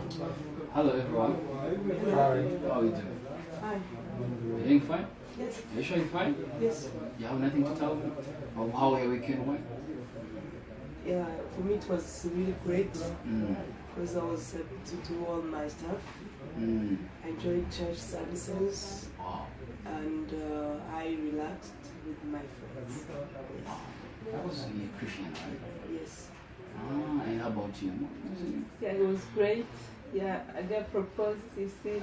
Hello everyone. Hi. How are you doing? Fine. You doing fine? Yes. Are you sure you're fine? Yes. You have nothing to tell me? Of how your weekend went? Yeah, for me it was really great Mm. because I was able to do all my stuff. Mm. I enjoyed church services Wow. and I relaxed with my friends. That was a Christian, right? Yes. Ah, and how about you? Yeah, it was great. Yeah, I got proposed, you see.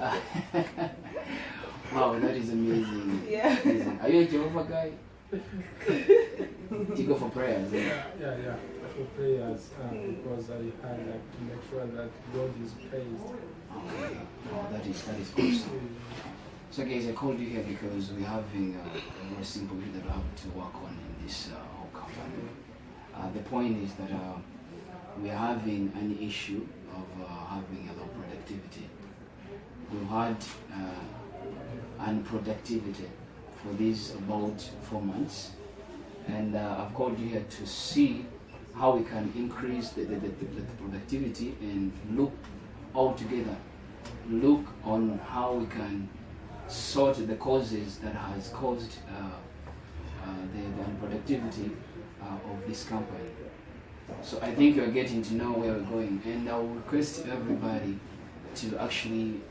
Wow, that is amazing. Yeah. Amazing. Are you a Jehovah guy? Do you go for prayers? Yeah. For prayers, because I had to make sure that God is praised. Okay. Oh, that is awesome. So guys, I called you here because we're having a very simple issue that we have to work on in this whole company. The point is that we are having an issue of having a low productivity. We've had unproductivity for these about 4 months, and I've called you here to see how we can increase the productivity and look all together, look on how we can sort the causes that has caused the unproductivity of this company. So I think you're getting to know where we're going, and I will request everybody to actually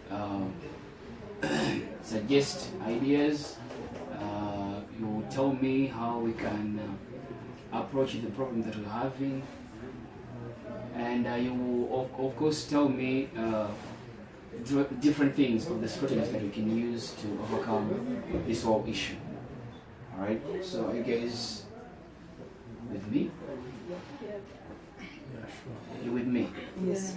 suggest ideas. You will tell me how we can approach the problem that we're having, and you will of course tell me different things of the strategies that we can use to overcome this whole issue. Alright, so are you guys with me? Yeah, sure. You with me? Yes.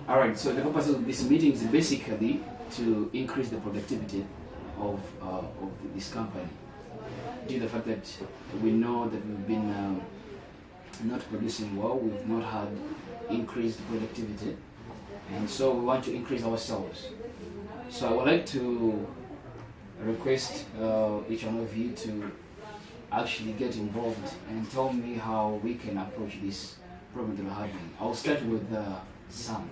Alright, so the purpose of this meeting is basically to increase the productivity of this company. Due to the fact that we know that we've been not producing well, we've not had increased productivity, and so we want to increase ourselves. So I would like to request each one of you to actually get involved and tell me how we can approach this problem that we're having. I'll start with Sam.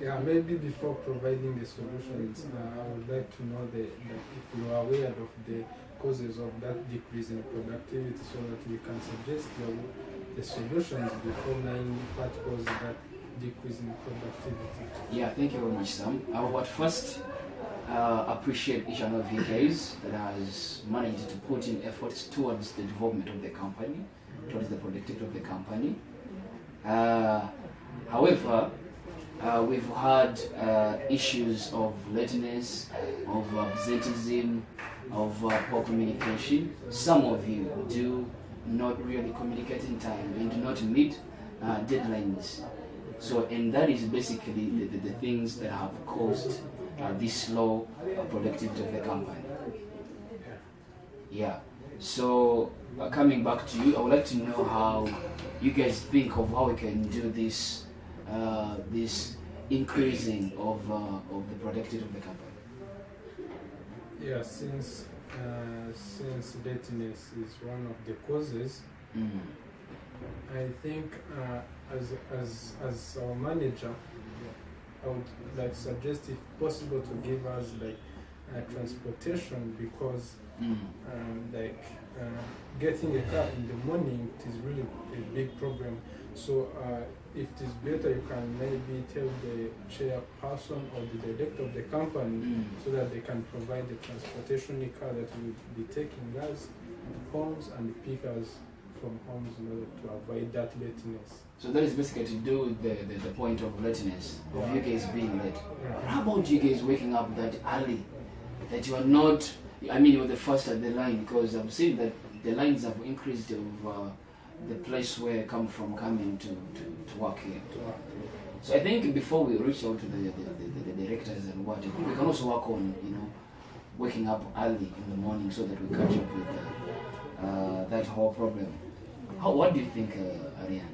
Yeah, maybe before providing the solutions, I would like to know that if you are aware of the causes of that decrease in productivity so that we can suggest the solutions before knowing what caused that decrease in productivity. Yeah, thank you very much, Sam. I would first appreciate each and of you guys that has managed to put in efforts towards the development of the company, towards the productivity of the company. However, we've had issues of lateness, of absenteeism, of poor communication. Some of you do not really communicate in time and do not meet deadlines. So, and that is basically the things that have caused this low productivity of the company. Yeah. So, coming back to you, I would like to know how you guys think of how we can do this this increasing of the productivity of the company. Yeah, since lateness is one of the causes, I think as our manager, I would like suggest if possible to give us transportation, because getting a car in the morning, it is really a big problem. So if it is better, you can maybe tell the chairperson or the director of the company so that they can provide the transportation car that will be taking us homes and pick us from homes in order to avoid that lateness. So that is basically to do with the point of lateness, of you guys being late. Yeah. How about you guys waking up that early? That you are not, I mean, you're the first at the line, because I'm seeing that the lines have increased of the place where I come from coming to work here. So I think before we reach out to the directors and what, we can also work on, waking up early in the morning so that we catch up with that whole problem. What do you think, Ariane?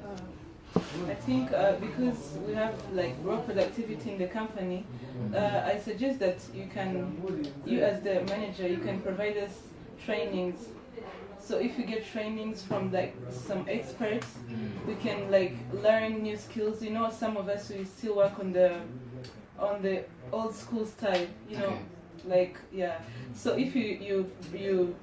I think because we have raw productivity in the company, I suggest that you as the manager, you can provide us trainings So if we get trainings from like some experts, we can like learn new skills. You know, some of us we still work on the old school style. You know, Okay. like yeah. So if you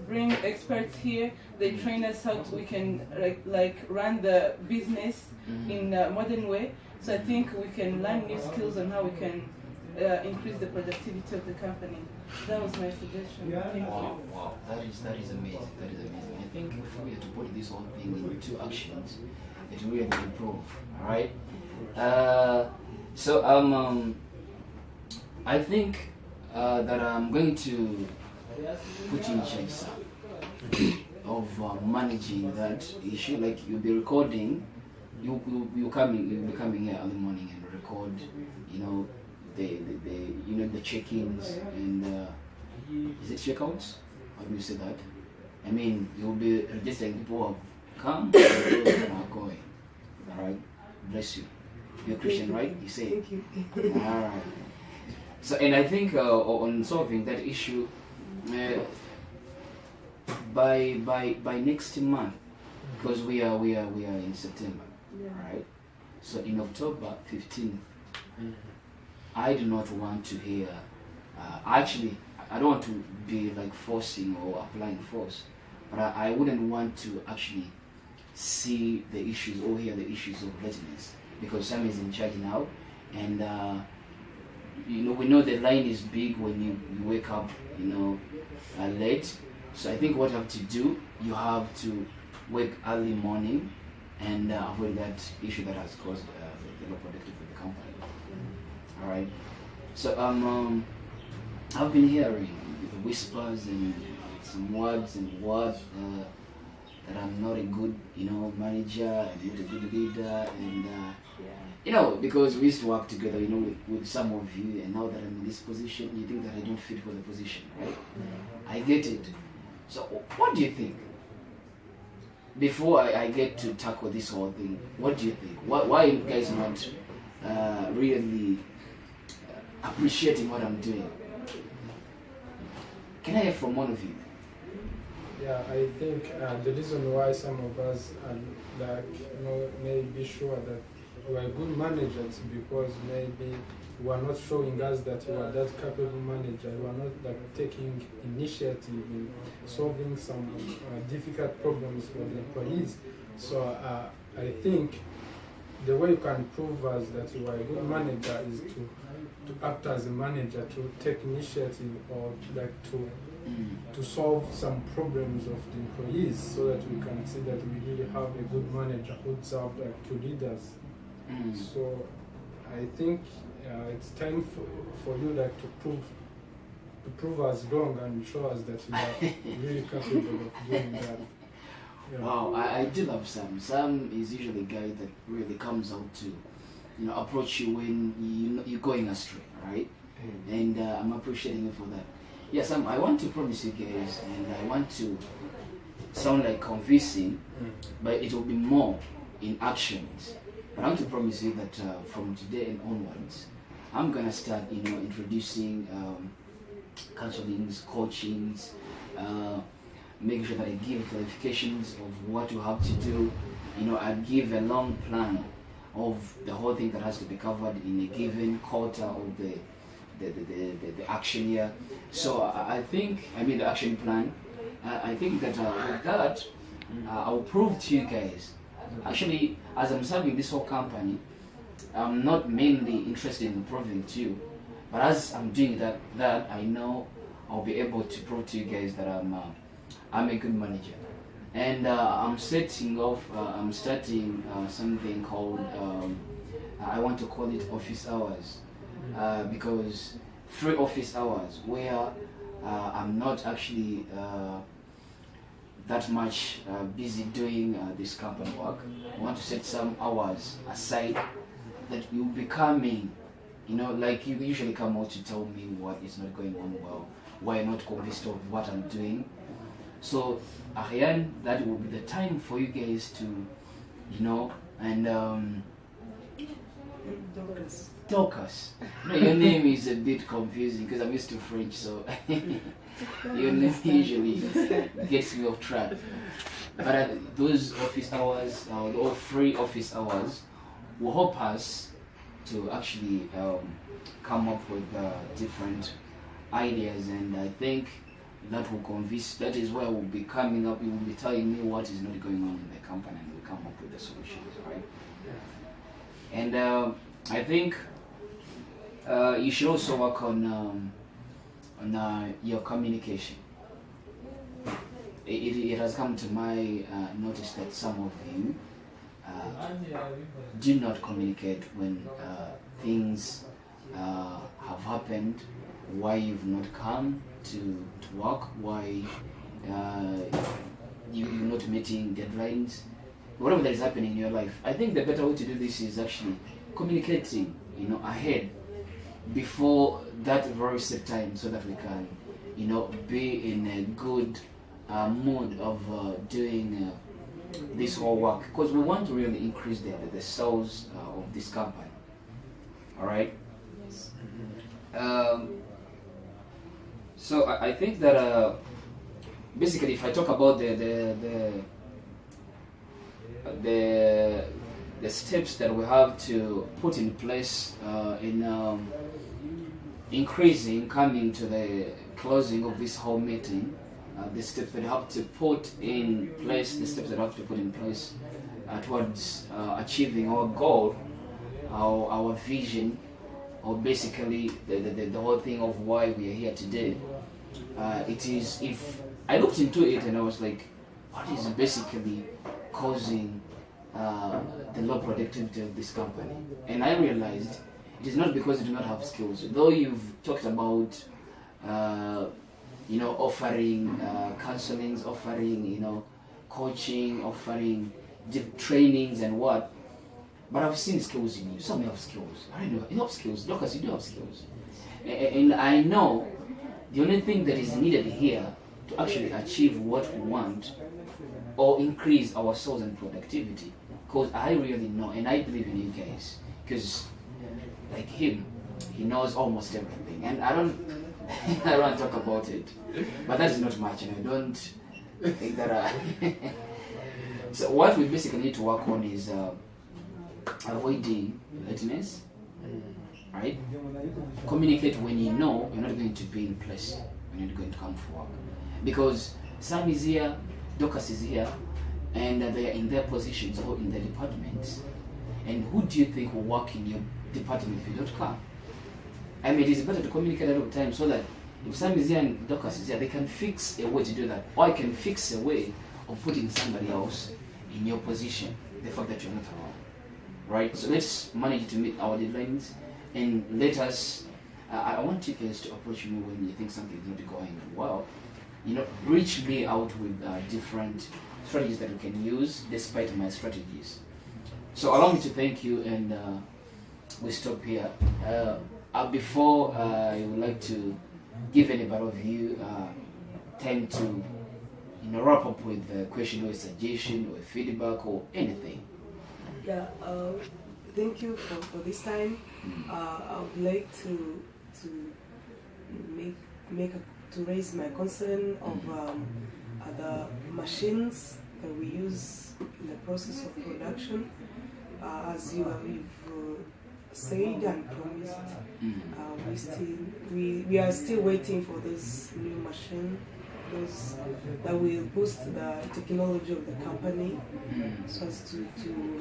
bring experts here, they train us how we can like run the business in a modern way. So I think we can learn new skills on how we can increase the productivity of the company. That was my suggestion. Thank you. Wow, that is amazing. That is amazing. I think if we are to put this whole thing into actions, it will really improve. All right. So I think that I'm going to put in charge, sir, of managing that issue. Like you'll be recording, you'll be coming here early morning and record, you know, the check-ins and is it checkouts? How do you say that? I mean, you'll be registering people who have come and those who are going. All right, bless you. You're a Christian, right? You say. Thank you. All right. So, and I think on solving that issue, by next month, because we are in September, right? So in October 15th, I do not want to hear. Actually, I don't want to be like forcing or applying force, but I wouldn't want to actually see the issues or hear the issues of lateness, because Sam is in charge now, and you know, we know the line is big when you wake up, you know, late. So I think what you have to do, you have to wake early morning and avoid that issue that has caused the low productivity for the company. All right. So I've been hearing the whispers and some words and words that I'm not a good, you know, manager, I'm not a good leader, and you know, because we used to work together, you know, with some of you, and now that I'm in this position, you think that I don't fit for the position, right? I get it. So what do you think? Before I get to tackle this whole thing, what do you think? Why are you guys not really appreciating what I'm doing? Can I hear from one of you? Yeah, I think the reason why some of us are like, you know, may be sure that we are good managers because maybe we are not showing us that we are that capable manager. We are not like taking initiative in solving some difficult problems for the employees. So I think the way you can prove us that you are a good manager is to act as a manager, to take initiative or like to solve some problems of the employees, so that we can see that we really have a good manager who serve like to lead us. So I think it's time for you like to prove us wrong and show us that you are really capable of doing that. Yeah. Wow, I do love Sam. Sam is usually a guy that really comes out to, you know, approach you when you're going astray, right? And I'm appreciating you for that. Yes, I want to promise you guys, and I want to sound like convincing, but it will be more in actions. But I want to promise you that from today and onwards, I'm gonna start, you know, introducing counselings, coachings, making sure that I give clarifications of what you have to do. You know, I give a long plan of the whole thing that has to be covered in a given quarter of the action year. So I think, I mean the action plan, I think that with that, I'll prove to you guys, actually, as I'm serving this whole company, I'm not mainly interested in proving to you, but as I'm doing that I know I'll be able to prove to you guys that I'm a good manager. And I'm starting something called, I want to call it office hours, because free office hours where I'm not actually that much busy doing this company work. I want to set some hours aside that you'll be coming, you know, like you usually come out to tell me what is not going on well, why I'm not convinced of what I'm doing. So Ariane, that will be the time for you guys to, you know, and talk us. No, your name is a bit confusing because I'm used to French, so your name usually gets me off track. But those office hours, or free office hours, will help us to actually come up with different ideas, and I think that will convince. That is where we'll be coming up. You will be telling me what is not going on in the company, and we'll come up with the solutions, right? And I think you should also work on your communication. It has come to my notice that some of you do not communicate when things have happened, why you've not come to work, why you're not meeting deadlines, whatever that is happening in your life. I think the better way to do this is actually communicating, ahead, before that very set time, so that we can, be in a good mood of doing this whole work, because we want to really increase the sales of this company. All right. Yes. So I think that basically, if I talk about the steps that we have to put in place in increasing, coming to the closing of this whole meeting, the steps that have to put in place, towards achieving our goal, our vision, or basically the whole thing of why we are here today. It is, if I looked into it and I was like, what is basically causing the low productivity of this company? And I realized it is not because you do not have skills. Though you've talked about offering counselings, offering coaching, offering trainings and what. But I've seen skills in you. Some have skills. I don't know. You have skills. Lucas, you do have skills. And I know the only thing that is needed here to actually achieve what we want or increase our sales and productivity. Because I really know, and I believe in you guys. Because like him, he knows almost everything. And I don't talk about it. But that is not much, and I don't think that So what we basically need to work on is avoiding lateness, right? Communicate when you know you're not going to be in place, when you're going to come for work. Because Sam is here, Dorcas is here, and they are in their positions or in their departments. And who do you think will work in your department if you don't come? I mean, it is better to communicate at all times so that if Sam is here and Dorcas is here, they can fix a way to do that. Or I can fix a way of putting somebody else in your position, the fact that you're not around. Right? So let's manage to meet our deadlines, and let us, I want you guys to approach me when you think something is not going well. Reach me out with different strategies that we can use despite my strategies. So allow me to thank you, and we stop here. Before I would like to give anybody of you time to wrap up with a question or a suggestion or a feedback or anything. Yeah, thank you for this time. I would like to raise my concern of the machines that we use in the process of production. As you've said and promised, we are still waiting for this new machine, those that will boost the technology of the company, so as to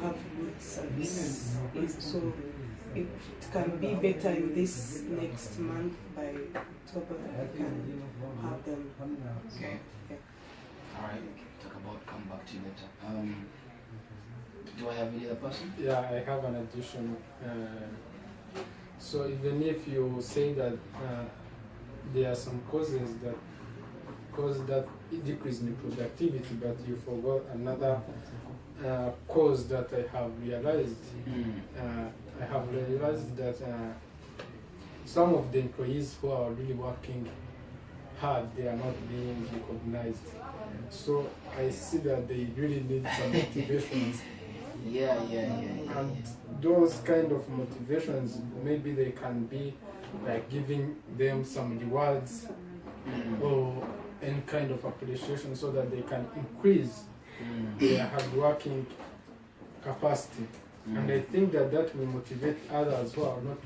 have good service. So it can be better in this next month by October. We can have them. Okay. Yeah. All right. Come back to you later. Do I have any other person? Yeah, I have an addition. So even if you say that there are some causes that cause that decrease in productivity, but you forgot another cause that I have realized. I have realized that some of the employees who are really working hard, they are not being recognized. So I see that they really need some motivation Yeah. And those kind of motivations, maybe they can be like giving them some rewards or any kind of appreciation so that they can increase their hardworking capacity. And I think that that will motivate others who are not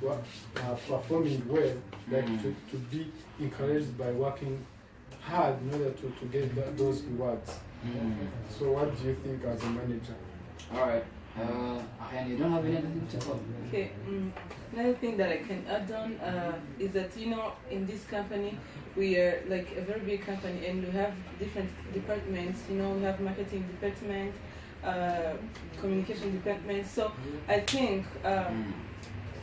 performing well, like to be encouraged by working hard in order to get those rewards. So what do you think as a manager? All right. And you don't have anything to talk? Okay. Another thing that I can add on is that, you know, in this company we are like a very big company and we have different departments. You know, we have marketing department, communication department. So I think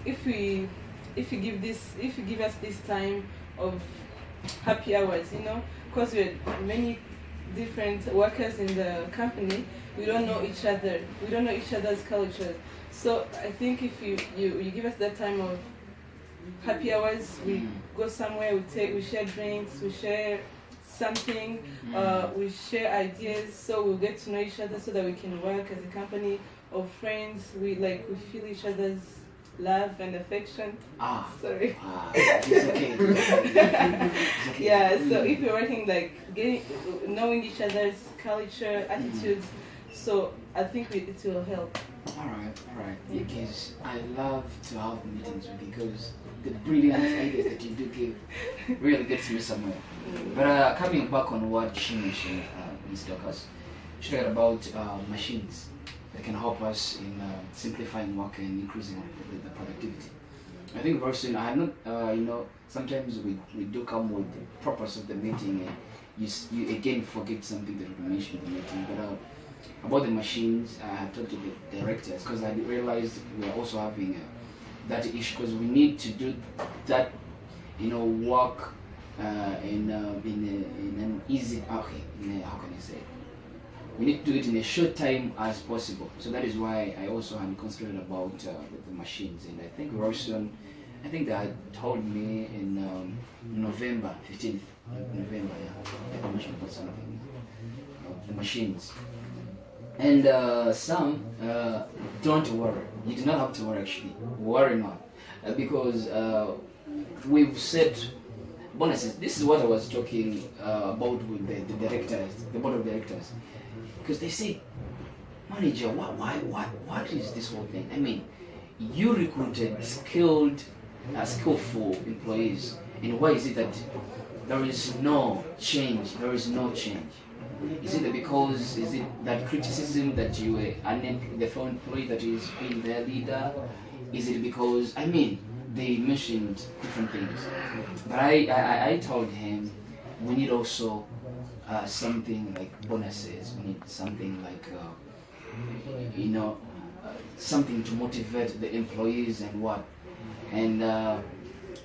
if you give us this time of happy hours, you know, because we're many different workers in the company, we don't know each other. We don't know each other's culture. So I think if you give us that time of happy hours, we go somewhere, we share drinks, we share something, we share ideas, so we'll get to know each other so that we can work as a company of friends. We feel each other's love and affection. Sorry. It's okay. It's okay. Yeah, so if you're working knowing each other's culture, attitudes, so I think it will help. All right. Because I love to have meetings with you because the brilliant ideas that you do give really gets me somewhere. But coming back on what she mentioned, Ms. Dorcas, she talked about machines that can help us in simplifying work and increasing the productivity. I think very soon, I have not, sometimes we do come with the purpose of the meeting and you again forget something that we mentioned in the meeting. But about the machines, I have talked to the directors because I realized we are also having that issue because we need to do that, work in an easy, how can I say it? We need to do it in a short time as possible. So that is why I also am concerned about the machines. And I think very soon, I think they had told me in November 15th, November, I mentioned about something, the machines. And some, don't worry. You do not have to worry actually. Worry not. Because we've set bonuses. This is what I was talking about with the directors, the board of directors. Because they say, manager, what is this whole thing? I mean, you recruited skillful employees, and why is it that there is no change? There is no change. Is it that criticism that you were the phone employee that is being their leader? Is it because, they mentioned different things. But I told him we need also something like bonuses. We need something like, something to motivate the employees and what. And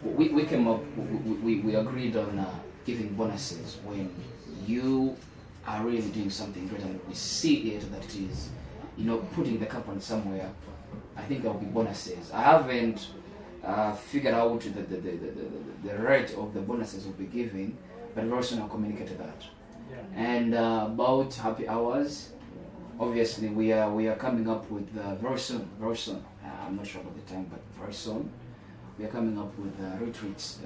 we came up, we agreed on giving bonuses when you are really doing something great and we see it that it is, putting the company somewhere. I think there will be bonuses. I haven't figured out the rate of the bonuses we'll be giving, but very soon I'll communicate that. Yeah. And about happy hours, obviously we are coming up with very soon. I'm not sure about the time, but very soon we are coming up with retreats.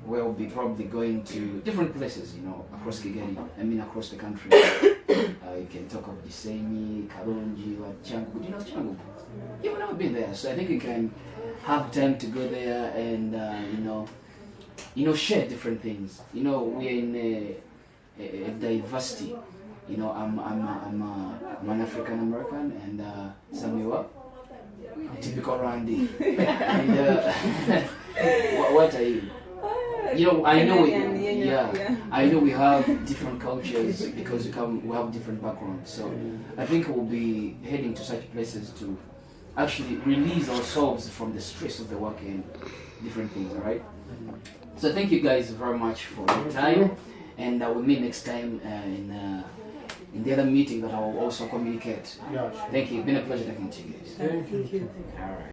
Where we'll be probably going to different places, across Kigeli, across the country. You can talk of Gisenyi, Kalonji, or Changu. Do you know Changu? You've never been there, so I think you can have time to go there and, share different things. We're in a diversity. I'm an African American and Samuel, a typical Randy. And what are you? I know we have different cultures because we have different backgrounds. So I think we'll be heading to such places to actually release ourselves from the stress of the work and different things, all right? So thank you guys very much for your time, and we'll meet next time in the other meeting that I will also communicate. Yeah. Thank you. It's been a pleasure talking to you guys. Thank you. All right.